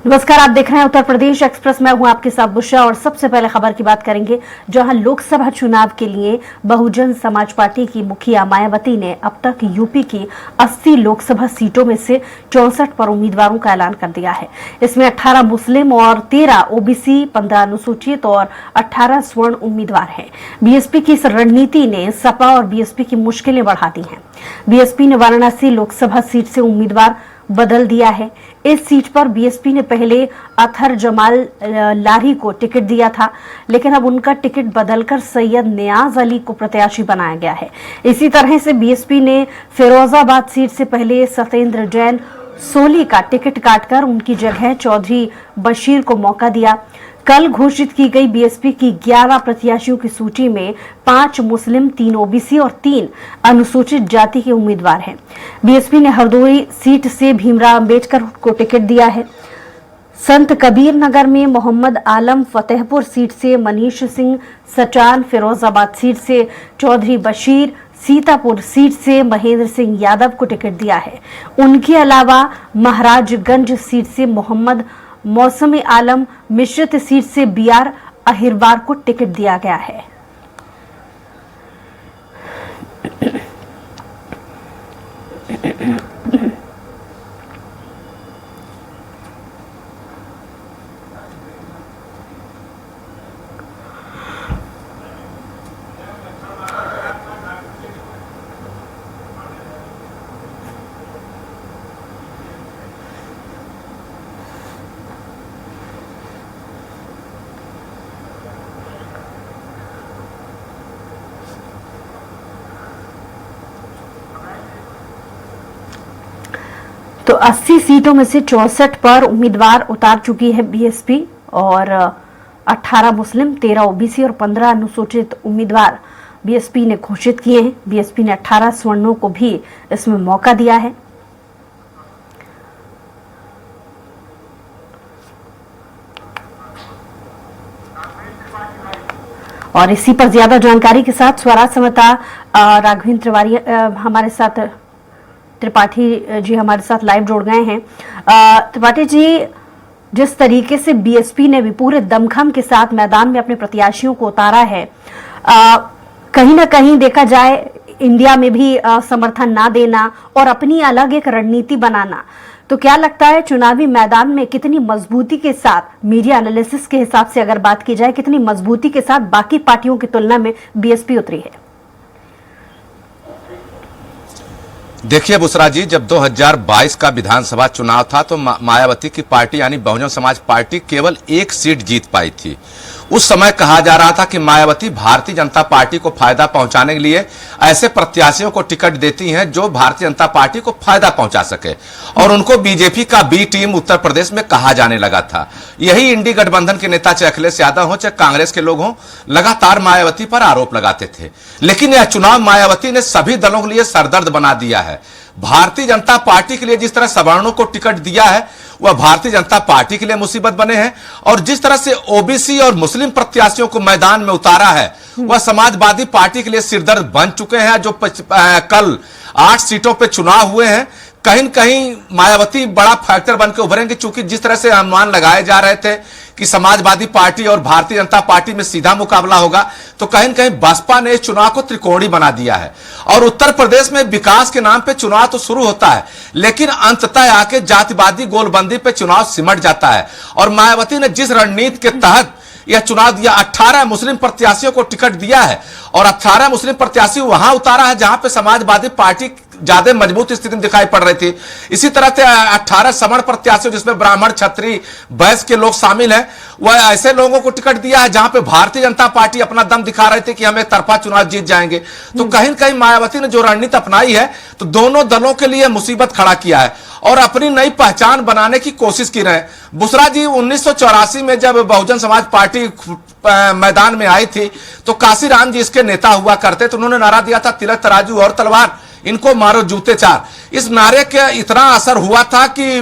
नमस्कार, आप देख रहे हैं उत्तर प्रदेश एक्सप्रेस। मैं हूं आपके साथ बुशरा और सबसे पहले खबर की बात करेंगे, जहां लोकसभा चुनाव के लिए बहुजन समाज पार्टी की मुखिया मायावती ने अब तक यूपी की 80 लोकसभा सीटों में से 64 पर उम्मीदवारों का ऐलान कर दिया है। इसमें 18 मुस्लिम और 13 ओबीसी, 15 अनुसूचित और 18 स्वर्ण उम्मीदवार हैं। बीएसपी की इस रणनीति ने सपा और बीएसपी की मुश्किलें बढ़ा दी हैं। बीएसपी ने वाराणसी लोकसभा सीट से उम्मीदवार बदल दिया है। इस सीट पर बीएसपी ने पहले अतहर जमाल लारी को टिकट दिया था, लेकिन अब उनका टिकट बदलकर सैयद नियाज अली को प्रत्याशी बनाया गया है। इसी तरह से बीएसपी ने फिरोजाबाद सीट से पहले सत्येंद्र जैन सोली का टिकट काटकर उनकी जगह चौधरी बशीर को मौका दिया। कल घोषित की गई बीएसपी की 11 प्रत्याशियों की सूची में 5 मुस्लिम, 3 ओबीसी और 3 अनुसूचित जाति के उम्मीदवार हैं। बीएसपी ने हरदोई सीट से भीमराव अंबेडकर को टिकट दिया है। संत कबीर नगर में मोहम्मद आलम, फतेहपुर सीट से मनीष सिंह सचान, फिरोजाबाद सीट से चौधरी बशीर, सीतापुर सीट से महेंद्र सिंह यादव को टिकट दिया है। उनके अलावा महाराजगंज सीट से मोहम्मद मौसमी आलम, मिश्रित सीट से बीआर अहिरवार को टिकट दिया गया है। तो 80 सीटों में से 64 पर उम्मीदवार उतार चुकी है बीएसपी और 18 मुस्लिम, 13 ओबीसी और 15 अनुसूचित उम्मीदवार बीएसपी ने घोषित किए हैं। बीएसपी ने 18 स्वर्णों को भी इसमें मौका दिया है। और इसी पर ज्यादा जानकारी के साथ स्वराज संवाददाता राघवेंद्र तिवारी हमारे साथ त्रिपाठी जी हमारे साथ लाइव जुड़ गए हैं। त्रिपाठी जी, जिस तरीके से बीएसपी ने भी पूरे दमखम के साथ मैदान में अपने प्रत्याशियों को उतारा है, कहीं ना कहीं देखा जाए इंडिया में भी समर्थन ना देना और अपनी अलग एक रणनीति बनाना, तो क्या लगता है चुनावी मैदान में कितनी मजबूती के साथ, मीडिया एनालिसिस के हिसाब से अगर बात की जाए, कितनी मजबूती के साथ बाकी पार्टियों की तुलना में बीएसपी उतरी है? देखिए बुशरा जी, जब 2022 का विधानसभा चुनाव था तो मायावती की पार्टी यानी बहुजन समाज पार्टी केवल 1 सीट जीत पाई थी। उस समय कहा जा रहा था कि मायावती भारतीय जनता पार्टी को फायदा पहुंचाने के लिए ऐसे प्रत्याशियों को टिकट देती हैं जो भारतीय जनता पार्टी को फायदा पहुंचा सके, और उनको बीजेपी का बी टीम उत्तर प्रदेश में कहा जाने लगा था। यही इंडी गठबंधन के नेता चाहे अखिलेश यादव हो चाहे कांग्रेस के लोग हों, लगातार मायावती पर आरोप लगाते थे। लेकिन यह चुनाव मायावती ने सभी दलों के लिए सरदर्द बना दिया है। भारतीय जनता पार्टी के लिए जिस तरह सवर्णों को टिकट दिया है वह भारतीय जनता पार्टी के लिए मुसीबत बने हैं, और जिस तरह से ओबीसी और मुस्लिम प्रत्याशियों को मैदान में उतारा है वह समाजवादी पार्टी के लिए सिरदर्द बन चुके हैं। जो कल 8 सीटों पे चुनाव हुए हैं, कहीं न कहीं मायावती बड़ा फैक्टर बनकर उभरेंगे, क्योंकि जिस तरह से अनुमान लगाए जा रहे थे कि समाजवादी पार्टी और भारतीय जनता पार्टी में सीधा मुकाबला होगा, तो कहीं न कहीं बसपा ने इस चुनाव को त्रिकोणीय बना दिया है। और उत्तर प्रदेश में विकास के नाम पे चुनाव तो शुरू होता है, लेकिन अंततः आके जातिवादी गोलबंदी पे चुनाव सिमट जाता है। और मायावती ने जिस रणनीति के तहत यह चुनाव दिया, 18 मुस्लिम प्रत्याशियों को टिकट दिया है और 18 मुस्लिम प्रत्याशी वहां उतारा है जहां पे समाजवादी पार्टी ज्यादा मजबूत स्थिति में दिखाई पड़ रही थी। इसी तरह से 18 सवर्ण प्रत्याशियों जिसमें ब्राह्मण, क्षत्रिय, वैश्य के लोग शामिल हैं, वह ऐसे लोगों को टिकट दिया है जहां पे भारतीय जनता पार्टी अपना दम दिखा रहे थे कि हम एक तरफा चुनाव जीत जाएंगे। तो कहीं न कहीं मायावती ने जो रणनीति अपनाई है तो दोनों दलों के लिए मुसीबत खड़ा किया है और अपनी नई पहचान बनाने की कोशिश की रहे। बुशरा जी, 1984 में जब बहुजन समाज पार्टी मैदान में आई थी तो काशीराम जी इसके नेता हुआ करते, तो उन्होंने नारा दिया था, तिलक तराजू और तलवार, इनको मारो जूते चार। इस नारे के इतना असर हुआ था कि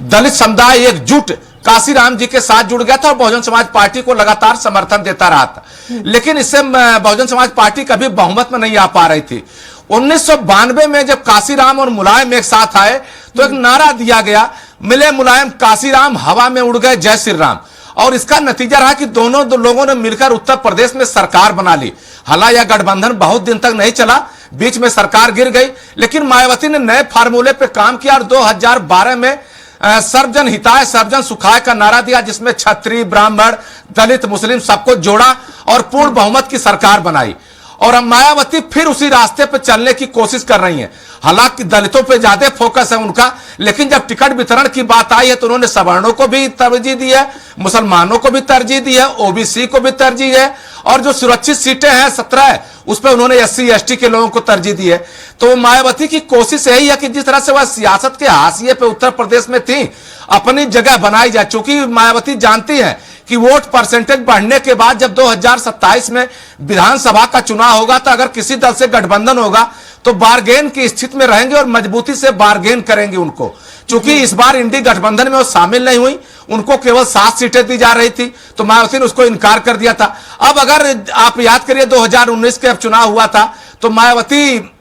दलित समुदाय एकजुट काशीराम जी के साथ जुड़ गया था और बहुजन समाज पार्टी को लगातार समर्थन देता रहा था। लेकिन इससे बहुजन समाज पार्टी कभी बहुमत में नहीं आ पा रही थी। 1992 में जब काशीराम और मुलायम एक साथ आए तो एक नारा दिया गया, मिले मुलायम काशीराम, हवा में उड़ गए जय श्री राम। और इसका नतीजा रहा कि दोनों लोगों ने मिलकर उत्तर प्रदेश में सरकार बना ली। हालांकि यह गठबंधन बहुत दिन तक नहीं चला, बीच में सरकार गिर गई, लेकिन मायावती ने नए फार्मूले पे काम किया और 2012 में सर्वजन हिताय सर्वजन सुखाय का नारा दिया, जिसमें क्षत्रिय, ब्राह्मण, दलित, मुस्लिम सबको जोड़ा और पूर्ण बहुमत की सरकार बनाई। और अब मायावती फिर उसी रास्ते पर चलने की कोशिश कर रही हैं। हालांकि दलितों पे ज्यादा फोकस है उनका, लेकिन जब टिकट वितरण की बात आई है तो उन्होंने सवर्णों को भी तरजीह दी है, मुसलमानों को भी तरजीह दी है, ओबीसी को भी तरजीह है, और जो सुरक्षित सीटें हैं 17 उस पर उन्होंने SC ST के लोगों को तरजीह दी है। तो मायावती की कोशिश यही है कि जिस तरह से वह सियासत के हाशिए पे उत्तर प्रदेश में थी, अपनी जगह बनाई जाए। चूंकि मायावती जानती है कि वोट परसेंटेज बढ़ने के बाद जब 2027 में विधानसभा का चुनाव होगा तो अगर किसी दल से गठबंधन होगा तो बार्गेन की स्थिति में रहेंगे और मजबूती से बार्गेन करेंगे उनको। चूंकि इस बार इंडी गठबंधन में वो शामिल नहीं हुई, उनको केवल 7 सीटें दी जा रही थी, तो मायावती ने उसको इनकार कर दिया था। अब अगर आप याद करिए 2019 के अब चुनाव हुआ था तो मायावती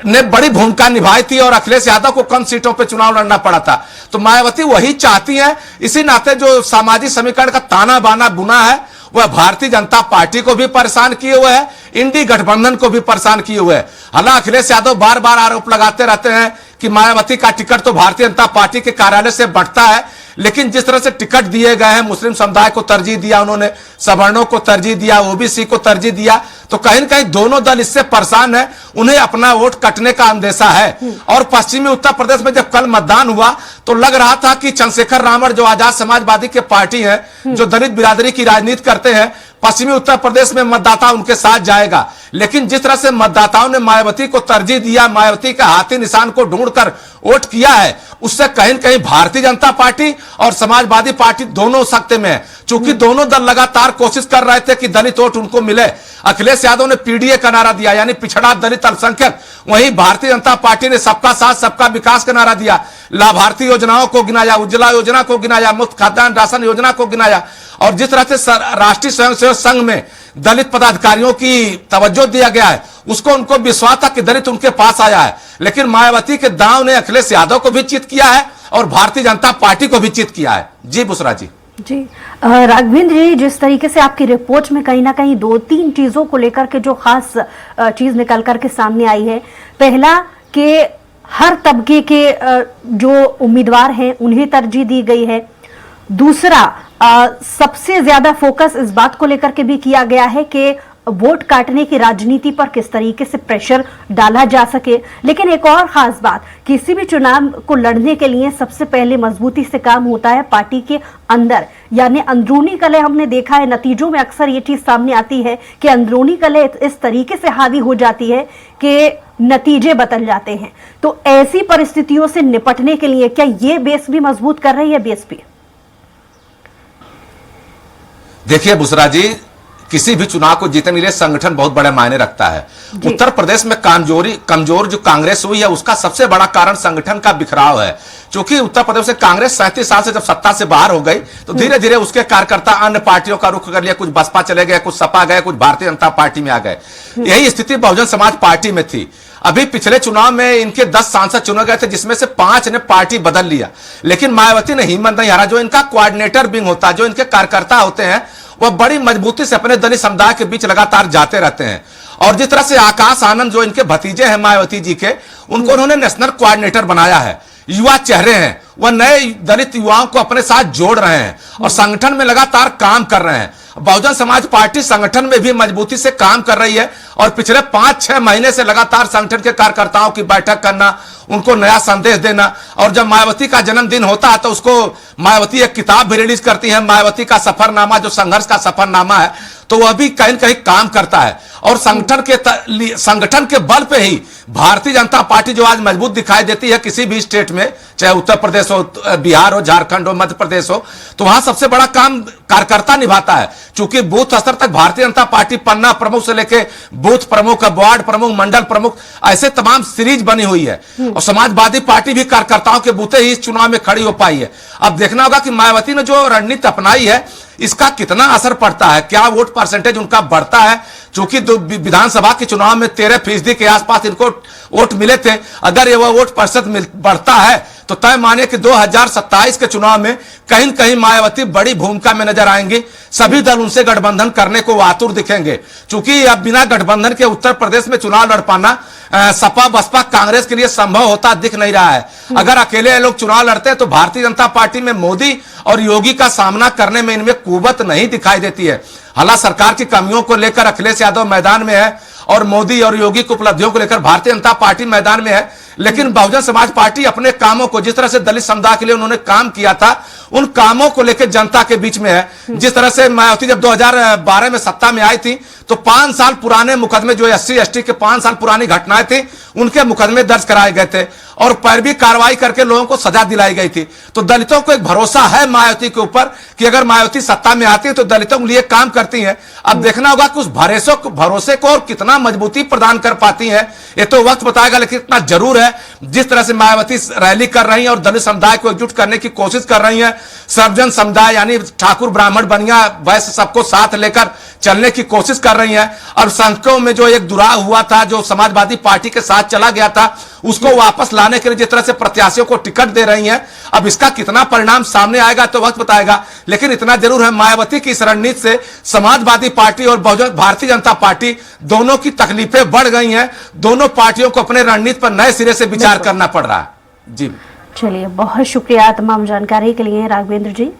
ने बड़ी भूमिका निभाई थी और अखिलेश यादव को कम सीटों पर चुनाव लड़ना पड़ा था। तो मायावती वही चाहती हैं। इसी नाते जो सामाजिक समीकरण का ताना बाना बुना है वह भारतीय जनता पार्टी को भी परेशान किए हुए है, इंडी गठबंधन को भी परेशान किए हुए है। हालांकि अखिलेश यादव बार बार आरोप लगाते रहते हैं कि मायावती का टिकट तो भारतीय जनता पार्टी के कार्यालय से बढ़ता है, लेकिन जिस तरह से टिकट दिए गए हैं, मुस्लिम समुदाय को तरजीह दिया उन्होंने, सवर्णों को तरजीह दिया, ओबीसी को तरजीह दिया, तो कहीं न कहीं दोनों दल इससे परेशान है, उन्हें अपना वोट कटने का अंदेशा है। और पश्चिमी उत्तर प्रदेश में जब कल मतदान हुआ तो लग रहा था कि चंद्रशेखर रावण जो आजाद समाजवादी के पार्टी है, जो दलित बिरादरी की राजनीति करते हैं, पश्चिमी उत्तर प्रदेश में मतदाता उनके साथ जाएगा। लेकिन जिस तरह से मतदाताओं ने मायावती को तरजीह दिया, मायावती का हाथी निशान को ढूंढकर वोट किया है, उससे कहीं न कहीं भारतीय जनता पार्टी और समाजवादी पार्टी दोनों सख्ते में है। चूंकि दोनों दल लगातार कोशिश कर रहे थे कि दलित वोट उनको मिले। अखिलेश यादव ने PDA का नारा दिया, यानी पिछड़ा दलित अल्पसंख्यक, वहीं भारतीय जनता पार्टी ने सबका साथ सबका विकास का नारा दिया, लाभार्थी योजनाओं को गिनाया, उज्ज्वला योजना को गिनाया, मुफ्त खाद्यान्न राशन योजना को गिनाया। और जिस तरह से राष्ट्रीय स्वयंसेवक संघ में दलित पदाधिकारियों की तवज्जो दिया गया है, उसको उनको विश्वास था कि दलित उनके पास आया है। लेकिन मायावती के दांव ने अखिलेश यादव को भी चित किया है और भारतीय जनता पार्टी को भी चित किया है। जी बुसरा जी। जी राघवेंद्र जी, जिस तरीके से आपकी रिपोर्ट में कहीं ना कहीं 2-3 चीजों को लेकर के जो खास चीज निकल करके सामने आई है, पहला कि हर तबके के जो उम्मीदवार हैं उन्हें तरजीह दी गई है। दूसरा, सबसे ज्यादा फोकस इस बात को लेकर के भी किया गया है कि वोट काटने की राजनीति पर किस तरीके से प्रेशर डाला जा सके। लेकिन एक और खास बात, किसी भी चुनाव को लड़ने के लिए सबसे पहले मजबूती से काम होता है पार्टी के अंदर, यानी अंदरूनी कलह। हमने देखा है नतीजों में अक्सर ये चीज सामने आती है कि अंदरूनी कलह इस तरीके से हावी हो जाती है कि नतीजे बदल जाते हैं। तो ऐसी परिस्थितियों से निपटने के लिए क्या ये बेस भी मजबूत कर रही है बीएसपी? देखिए बुसरा जी, किसी भी चुनाव को जीतने के लिए संगठन बहुत बड़े मायने रखता है। उत्तर प्रदेश में कमजोर जो कांग्रेस हुई है उसका सबसे बड़ा कारण संगठन का बिखराव है। क्योंकि उत्तर प्रदेश से कांग्रेस 37 साल से जब सत्ता से बाहर हो गई तो धीरे धीरे उसके कार्यकर्ता अन्य पार्टियों का रुख कर लिया, कुछ बसपा चले गए, कुछ सपा गए, कुछ भारतीय जनता पार्टी में आ गए। यही स्थिति बहुजन समाज पार्टी में थी। अभी पिछले चुनाव में इनके 10 सांसद चुने गए थे, जिसमें से 5 ने पार्टी बदल लिया, लेकिन मायावती ने हिम्मत नहीं हारा। जो इनका कोऑर्डिनेटर विंग होता है, जो इनके कार्यकर्ता होते हैं, वह बड़ी मजबूती से अपने दलित समुदाय के बीच लगातार जाते रहते हैं। और जिस तरह से आकाश आनंद जो इनके भतीजे हैं मायावती जी के, उनको उन्होंने नेशनल कोऑर्डिनेटर बनाया है। युवा चेहरे हैं, वह नए दलित युवाओं को अपने साथ जोड़ रहे हैं और संगठन में लगातार काम कर रहे हैं। बहुजन समाज पार्टी संगठन में भी मजबूती से काम कर रही है और पिछले 5-6 महीने से लगातार संगठन के कार्यकर्ताओं की बैठक करना, उनको नया संदेश देना। और जब मायावती का जन्मदिन होता है तो उसको मायावती एक किताब भी रिलीज करती है, मायावती का सफरनामा, जो संघर्ष का सफरनामा है, तो वह भी कहीं न कहीं काम करता है। और संगठन के बल पे ही भारतीय जनता पार्टी जो आज मजबूत दिखाई देती है किसी भी स्टेट में, चाहे उत्तर प्रदेश हो, बिहार हो, झारखंड हो, मध्य प्रदेश हो, तो वहां सबसे बड़ा काम कार्यकर्ता निभाता है। चूंकि बूथ स्तर तक भारतीय जनता पार्टी पन्ना प्रमुख से लेकर बूथ प्रमुख, वार्ड प्रमुख, मंडल प्रमुख, ऐसे तमाम सीरीज बनी हुई है। और समाजवादी पार्टी भी कार्यकर्ताओं के बूते ही इस चुनाव में खड़ी हो पाई है। अब देखना होगा कि मायावती ने जो रणनीति अपनाई है इसका कितना असर पड़ता है, क्या वोट परसेंटेज उनका बढ़ता है। चूंकि विधानसभा के चुनाव में 13% के आसपास इनको वोट मिले थे, अगर ये वह वोट प्रतिशत बढ़ता है तो तय माने कि 2027 के चुनाव में कहीं न कहीं मायावती बड़ी भूमिका में नजर आएंगी। सभी दल उनसे गठबंधन करने को आतुर दिखेंगे, चूंकि अब बिना गठबंधन के उत्तर प्रदेश में चुनाव लड़ पाना सपा बसपा कांग्रेस के लिए संभव होता दिख नहीं रहा है। अगर अकेले लोग चुनाव लड़ते हैं तो भारतीय जनता पार्टी में मोदी और योगी का सामना करने में इनमें कुवत नहीं दिखाई देती है। हालांकि सरकार की कमियों को लेकर अखिलेश यादव मैदान में है और मोदी और योगी की उपलब्धियों को लेकर भारतीय जनता पार्टी मैदान में है, लेकिन बहुजन समाज पार्टी अपने कामों को, जिस तरह से दलित समुदाय के लिए उन्होंने काम किया था, उन कामों को लेकर जनता के बीच में है। जिस तरह से मायावती जब 2012 में सत्ता में आई थी तो 5 साल पुराने मुकदमे, जो SC ST के 5 साल पुरानी घटनाएं थी, उनके मुकदमे दर्ज कराए गए थे और पैरवी कार्रवाई करके लोगों को सजा दिलाई गई थी। तो दलितों को एक भरोसा है मायावती के ऊपर कि अगर मायावती सत्ता में आती है तो दलितों के लिए काम करती हैं। अब देखना होगा कि उस भरोसे को और कितना मजबूती प्रदान कर पाती है, ये तो वक्त बताएगा। लेकिन इतना जरूर है, जिस तरह से मायावती रैली कर रही है और दलित समुदाय को एकजुट करने की कोशिश कर रही है, सर्वजन समुदाय यानी ठाकुर ब्राह्मण बनिया वैश्य सबको साथ लेकर चलने की कोशिश कर रही है। और संघों में जो एक दुराव हुआ था, जो समाजवादी पार्टी के साथ चला गया था, उसको वापस लाने के लिए जिस तरह से प्रत्याशियों को टिकट दे रही हैं, अब इसका कितना परिणाम सामने आएगा तो वक्त बताएगा। लेकिन इतना जरूर है, मायावती की इस रणनीति से समाजवादी पार्टी और भारतीय जनता पार्टी दोनों की तकलीफें बढ़ गई हैं। दोनों पार्टियों को अपने रणनीति पर नए सिरे से विचार करना पड़ रहा है। जी चलिए, बहुत शुक्रिया तमाम जानकारी के लिए राघवेंद्र जी।